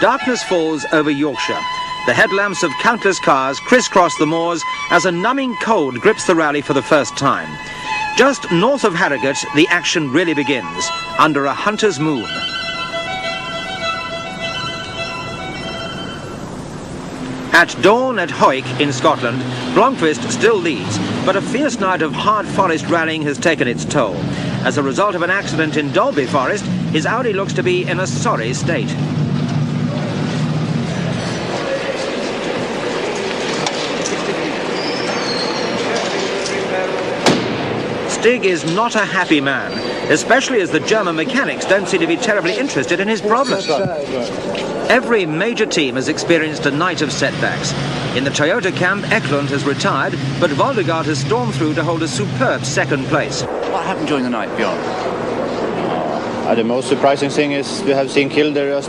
Darkness falls over Yorkshire. The headlamps of countless cars crisscross the moors as a numbing cold grips the rally for the first time. Just north of Harrogate, the action really begins, under a hunter's moon. At dawn at Hawick in Scotland, Blomqvist still leads, but a fierce night of hard forest rallying has taken its toll. As a result of an accident in Dalby Forest, his Audi looks to be in a sorry state. Stig is not a happy man, especially as the German mechanics don't seem to be terribly interested in his problems. Every major team has experienced a night of setbacks. In the Toyota camp, Eklund has retired, but Voldegaard has stormed through to hold a superb second place. What happened during the night, Bjorn? The most surprising thing is we have seen Kildare as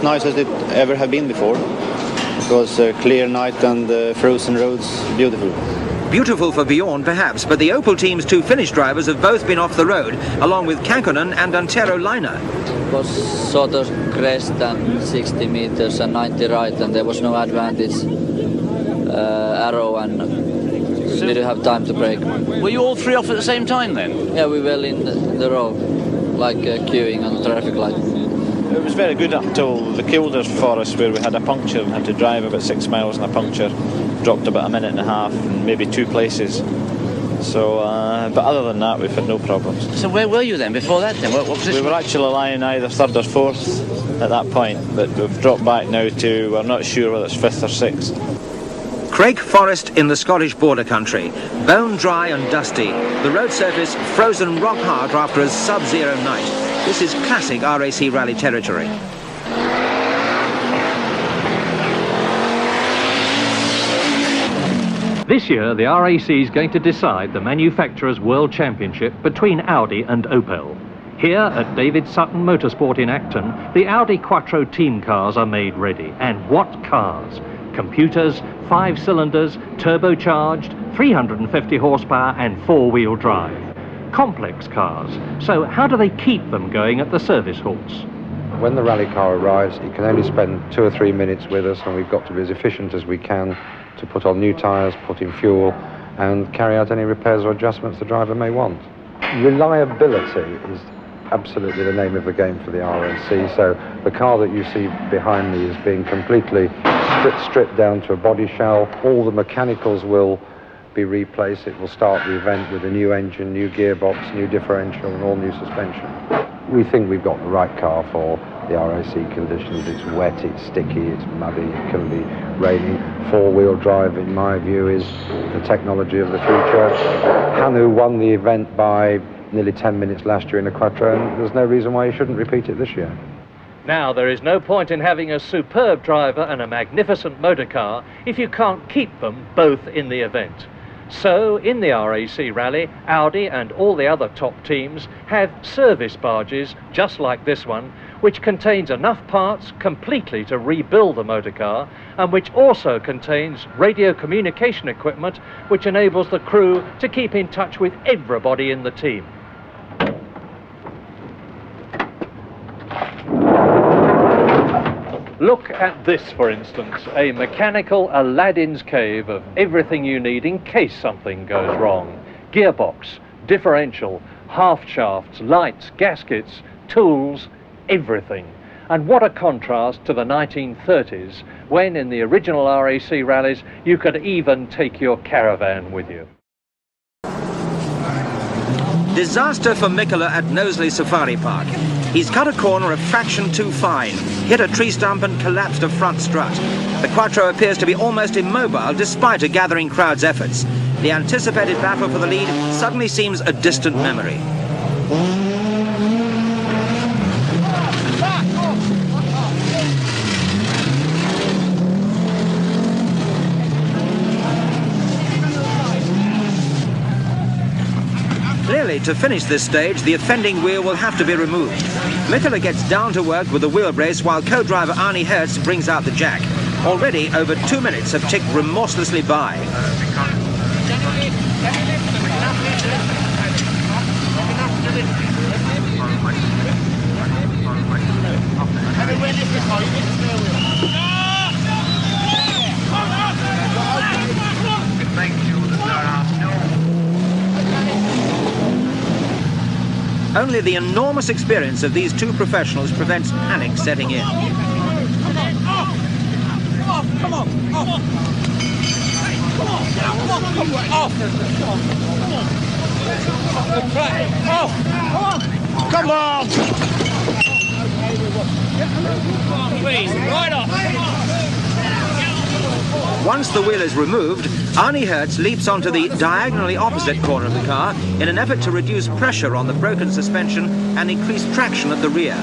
nice as it ever have been before. It was a clear night and frozen roads, beautiful. Beautiful for Bjorn, perhaps, but the Opel team's two Finnish drivers have both been off the road, along with Kankonen and Antero Laine. It was sort of crest and 60 meters and 90 right, and there was no advantage arrow, and we didn't have time to brake. Were you all three off at the same time then? Yeah, we were in the row, like queuing on the traffic light. It was very good up till the Kildare Forest, where we had a puncture and had to drive about 6 miles in a puncture. Dropped about a minute and a half and maybe two places. So, but other than that, we've had no problems. So where were you then before that then? What position? We were actually lying either third or fourth at that point, but we've dropped back now to, we're not sure whether it's fifth or sixth. Craig Forest in the Scottish border country, bone dry and dusty, the road surface frozen rock hard after a sub-zero night. This is classic RAC rally territory. This year, the RAC is going to decide the manufacturer's world championship between Audi and Opel. Here at David Sutton Motorsport in Acton, the Audi Quattro team cars are made ready. And what cars? Computers, 5 cylinders, turbocharged, 350 horsepower and 4-wheel drive. Complex cars. So how do they keep them going at the service halts? When the rally car arrives, it can only spend 2 or 3 minutes with us, and we've got to be as efficient as we can to put on new tyres, put in fuel, and carry out any repairs or adjustments the driver may want. Reliability is absolutely the name of the game for the RAC, so the car that you see behind me is being completely stripped down to a body shell. All the mechanicals will be replaced. It will start the event with a new engine, new gearbox, new differential, and all new suspension. We think we've got the right car for the RAC conditions. It's wet, it's sticky, it's muddy, it can be rainy. 4-wheel drive, in my view, is the technology of the future. Hanu won the event by nearly 10 minutes last year in a Quattro, and there's no reason why he shouldn't repeat it this year. Now, there is no point in having a superb driver and a magnificent motor car if you can't keep them both in the event. So, in the RAC rally, Audi and all the other top teams have service barges, just like this one, which contains enough parts completely to rebuild the motor car, and which also contains radio communication equipment which enables the crew to keep in touch with everybody in the team. Look at this, for instance, a mechanical Aladdin's cave of everything you need in case something goes wrong. Gearbox, differential, half shafts, lights, gaskets, tools, everything. And what a contrast to the 1930s, when in the original RAC rallies you could even take your caravan with you. Disaster for Mikkola at Knowsley Safari Park. He's cut a corner a fraction too fine, hit a tree stump and collapsed a front strut. The Quattro appears to be almost immobile despite a gathering crowd's efforts. The anticipated battle for the lead suddenly seems a distant memory. Clearly, to finish this stage, the offending wheel will have to be removed. Mikkola gets down to work with the wheel brace while co-driver Arnie Hertz brings out the jack. Already, over 2 minutes have ticked remorselessly by. Only the enormous experience of these two professionals prevents panic setting in. Come on! Please, right off! Once the wheel is removed, Arnie Hertz leaps onto the diagonally opposite corner of the car in an effort to reduce pressure on the broken suspension and increase traction at the rear.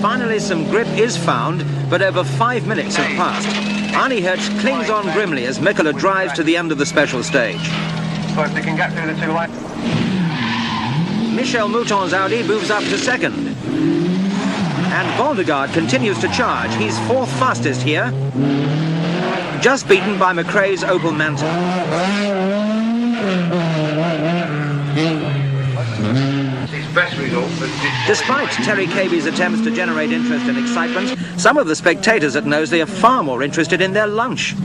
Finally, some grip is found, but over 5 minutes have passed. Arnie Hertz clings on grimly as Mikkola drives to the end of the special stage. So if they can get through the two lines. Michel Mouton's Audi moves up to second. And Voldegaard continues to charge. He's fourth fastest here. Just beaten by McRae's Opel Manta. Best result. Despite Terry Caby's attempts to generate interest and excitement, some of the spectators at Knowsley are far more interested in their lunch.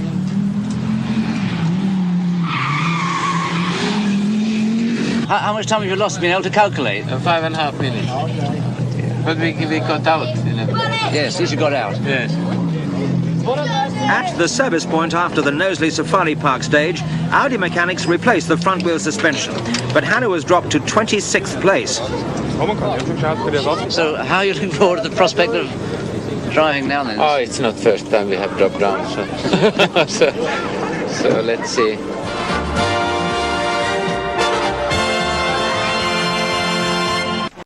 How much time have you lost being able to calculate? 5.5 minutes. But we got out, you know. Yes, at least you got out. Yes. At the service point after the Knowsley Safari Park stage, Audi mechanics replaced the front wheel suspension, but Hanno was dropped to 26th place. So how are you looking forward to the prospect of driving now then? Oh, it's not first time we have dropped down, so so let's see.